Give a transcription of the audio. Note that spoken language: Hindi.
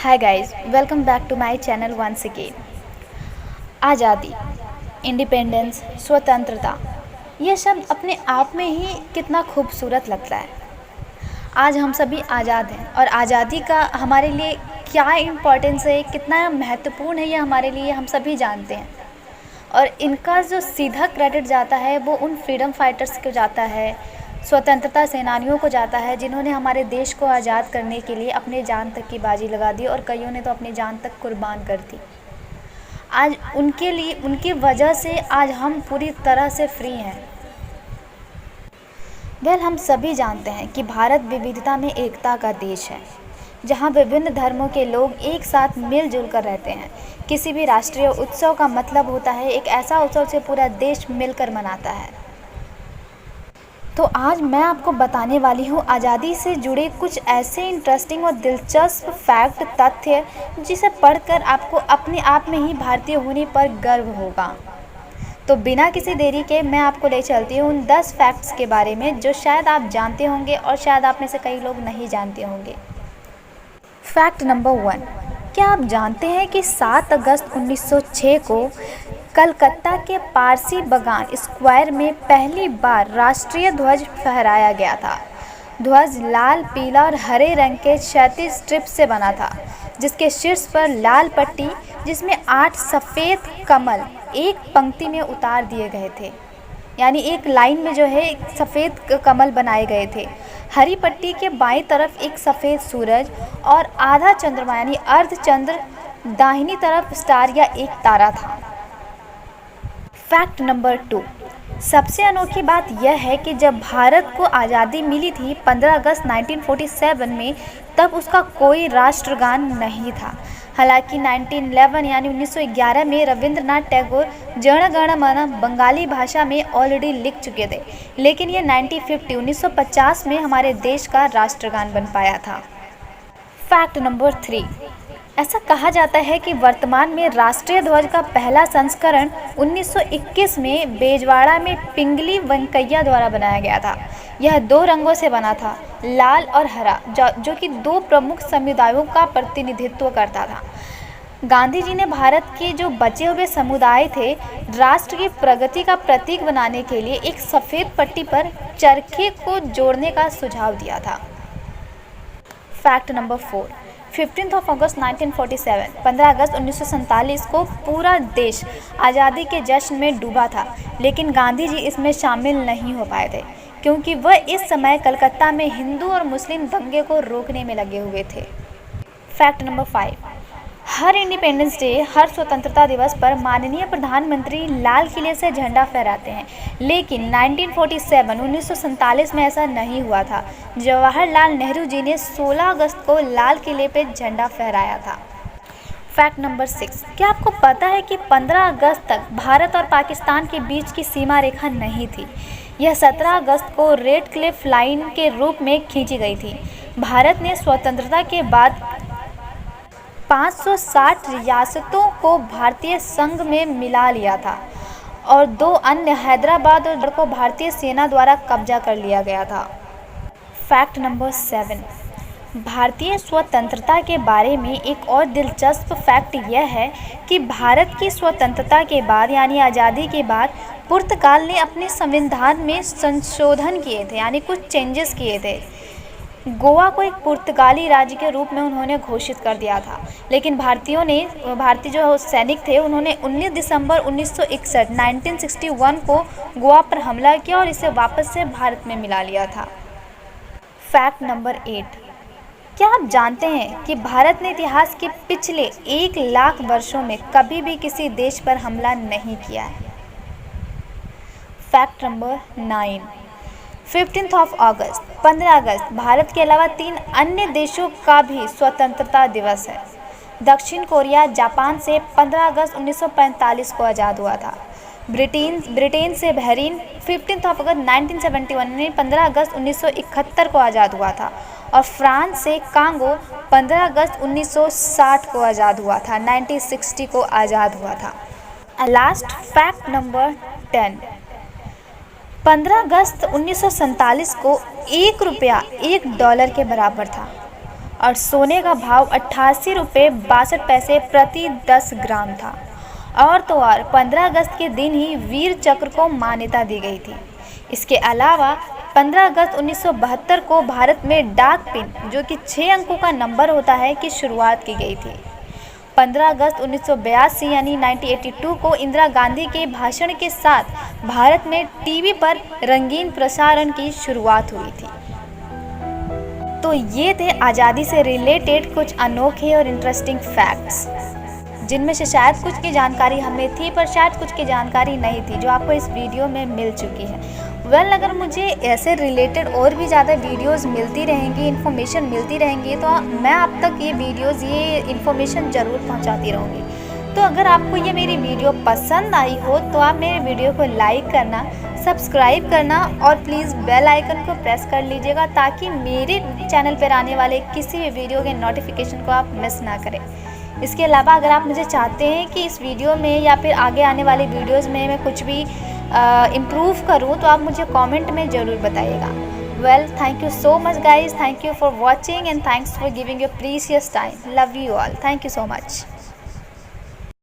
Hi guys, welcome back to my channel once again. आज़ादी, इंडिपेंडेंस, स्वतंत्रता, ये शब्द अपने आप में ही कितना खूबसूरत लगता है। आज हम सभी आज़ाद हैं और आज़ादी का हमारे लिए क्या इम्पोर्टेंस है, कितना महत्वपूर्ण है, ये हमारे लिए हम सभी जानते हैं। और इनका जो सीधा क्रेडिट जाता है वो उन फ्रीडम फाइटर्स को जाता है, स्वतंत्रता सेनानियों को जाता है, जिन्होंने हमारे देश को आज़ाद करने के लिए अपने जान तक की बाजी लगा दी और कईयों ने तो अपनी जान तक कुर्बान कर दी। आज उनके लिए, उनकी वजह से आज हम पूरी तरह से फ्री हैं। हम सभी जानते हैं कि भारत विविधता में एकता का देश है, जहां विभिन्न धर्मों के लोग एक साथ मिलजुल कर रहते हैं। किसी भी राष्ट्रीय उत्सव का मतलब होता है एक ऐसा उत्सव से पूरा देश मिलकर मनाता है। तो आज मैं आपको बताने वाली हूँ आज़ादी से जुड़े कुछ ऐसे इंटरेस्टिंग और दिलचस्प फैक्ट, तथ्य, जिसे पढ़कर आपको अपने आप में ही भारतीय होने पर गर्व होगा। तो बिना किसी देरी के मैं आपको ले चलती हूँ उन 10 फैक्ट्स के बारे में जो शायद आप जानते होंगे और शायद आप में से कई लोग नहीं जानते होंगे। फैक्ट नंबर 1, क्या आप जानते हैं कि 7 अगस्त 1906 को कलकत्ता के पारसी बागान स्क्वायर में पहली बार राष्ट्रीय ध्वज फहराया गया था। ध्वज लाल, पीला और हरे रंग के क्षैतिज स्ट्रिप से बना था, जिसके शीर्ष पर लाल पट्टी जिसमें 8 सफ़ेद कमल एक पंक्ति में उतार दिए गए थे, यानी एक लाइन में जो है सफ़ेद कमल बनाए गए थे। हरी पट्टी के बाईं तरफ एक सफ़ेद सूरज और आधा चंद्रमा यानी अर्धचंद्र, दाहिनी तरफ स्टार या एक तारा था। फैक्ट नंबर 2, सबसे अनोखी बात यह है कि जब भारत को आज़ादी मिली थी 15 अगस्त 1947 में, तब उसका कोई राष्ट्रगान नहीं था। हालांकि 1911 यानी 1911 में रविंद्रनाथ टैगोर जन गण मन बंगाली भाषा में ऑलरेडी लिख चुके थे, लेकिन ये 1950 में हमारे देश का राष्ट्रगान बन पाया था। फैक्ट नंबर 3, ऐसा कहा जाता है कि वर्तमान में राष्ट्रीय ध्वज का पहला संस्करण 1921 में बेजवाड़ा में पिंगली वेंकैया द्वारा बनाया गया था। यह 2 रंगों से बना था, लाल और हरा, जो कि 2 प्रमुख समुदायों का प्रतिनिधित्व करता था। गांधी जी ने भारत के जो बचे हुए समुदाय थे, राष्ट्र की प्रगति का प्रतीक बनाने के लिए एक सफ़ेद पट्टी पर चरखे को जोड़ने का सुझाव दिया था। फैक्ट नंबर 4, 15 अगस्त 1947, 15 अगस्त 1947 को पूरा देश आज़ादी के जश्न में डूबा था, लेकिन गांधी जी इसमें शामिल नहीं हो पाए थे, क्योंकि वह इस समय कलकत्ता में हिंदू और मुस्लिम दंगे को रोकने में लगे हुए थे। फैक्ट नंबर 5, हर इंडिपेंडेंस डे, हर स्वतंत्रता दिवस पर माननीय प्रधानमंत्री लाल किले से झंडा फहराते हैं, लेकिन 1947 में ऐसा नहीं हुआ था। जवाहरलाल नेहरू जी ने 16 अगस्त को लाल किले पे झंडा फहराया था। फैक्ट नंबर 6, क्या आपको पता है कि 15 अगस्त तक भारत और पाकिस्तान के बीच की सीमा रेखा नहीं थी? यह 17 अगस्त को रेड क्लिफ लाइन के रूप में खींची गई थी। भारत ने स्वतंत्रता के बाद 560 रियासतों को भारतीय संघ में मिला लिया था और 2 अन्य, हैदराबाद और को भारतीय सेना द्वारा कब्जा कर लिया गया था। फैक्ट नंबर 7, भारतीय स्वतंत्रता के बारे में एक और दिलचस्प फैक्ट यह है कि भारत की स्वतंत्रता के बाद यानी आज़ादी के बाद पुर्तगाल ने अपने संविधान में संशोधन किए थे, यानी कुछ चेंजेस किए थे। गोवा को एक पुर्तगाली राज्य के रूप में उन्होंने घोषित कर दिया था, लेकिन भारतीय जो सैनिक थे उन्होंने 19 दिसंबर 1961 को गोवा पर हमला किया और इसे वापस से भारत में मिला लिया था। फैक्ट नंबर 8, क्या आप जानते हैं कि भारत ने इतिहास के पिछले 1 लाख वर्षों में कभी भी किसी देश पर हमला नहीं किया है? फैक्ट नंबर 9, 15 अगस्त भारत के अलावा 3 अन्य देशों का भी स्वतंत्रता दिवस है। दक्षिण कोरिया जापान से 15 अगस्त 1945 को आज़ाद हुआ था। ब्रिटेन से बहरीन 15 अगस्त 1971 में 15 अगस्त 1971 को आज़ाद हुआ था और फ्रांस से कांगो 15 अगस्त 1960 को आज़ाद हुआ था, 1960 को आज़ाद हुआ था। लास्ट फैक्ट नंबर 10, 15 अगस्त 1947 को 1 रुपया $1 के बराबर था और सोने का भाव 88 रुपये 62 पैसे प्रति 10 ग्राम था। और तो और 15 अगस्त के दिन ही वीर चक्र को मान्यता दी गई थी। इसके अलावा 15 अगस्त 1972 को भारत में डाक पिन, जो कि 6 अंकों का नंबर होता है, की शुरुआत की गई थी। 15 अगस्त 1982 यानी 1982 को इंदिरा गांधी के भाषण के साथ भारत में टीवी पर रंगीन प्रसारण की शुरुआत हुई थी। तो ये थे आज़ादी से रिलेटेड कुछ अनोखे और इंटरेस्टिंग फैक्ट्स, जिनमें से शायद कुछ की जानकारी हमें थी पर शायद कुछ की जानकारी नहीं थी, जो आपको इस वीडियो में मिल चुकी है। अगर मुझे ऐसे रिलेटेड और भी ज़्यादा वीडियोस मिलती रहेंगी, इन्फॉर्मेशन मिलती रहेंगी, तो मैं आप तक ये वीडियोस, ये इन्फॉर्मेशन ज़रूर पहुंचाती रहूँगी। तो अगर आपको ये मेरी वीडियो पसंद आई हो तो आप मेरे वीडियो को लाइक करना, सब्सक्राइब करना और प्लीज़ बेल आइकन को प्रेस कर लीजिएगा, ताकि मेरे चैनल पर आने वाले किसी भी वीडियो के नोटिफिकेशन को आप मिस ना करें। इसके अलावा अगर आप मुझे चाहते हैं कि इस वीडियो में या फिर आगे आने वाले वीडियोस में मैं कुछ भी इम्प्रूव करूं, तो आप मुझे कमेंट में ज़रूर बताइएगा। Thank you so much guys, thank you for watching and thanks for giving your precious time. Love you all, thank you so much.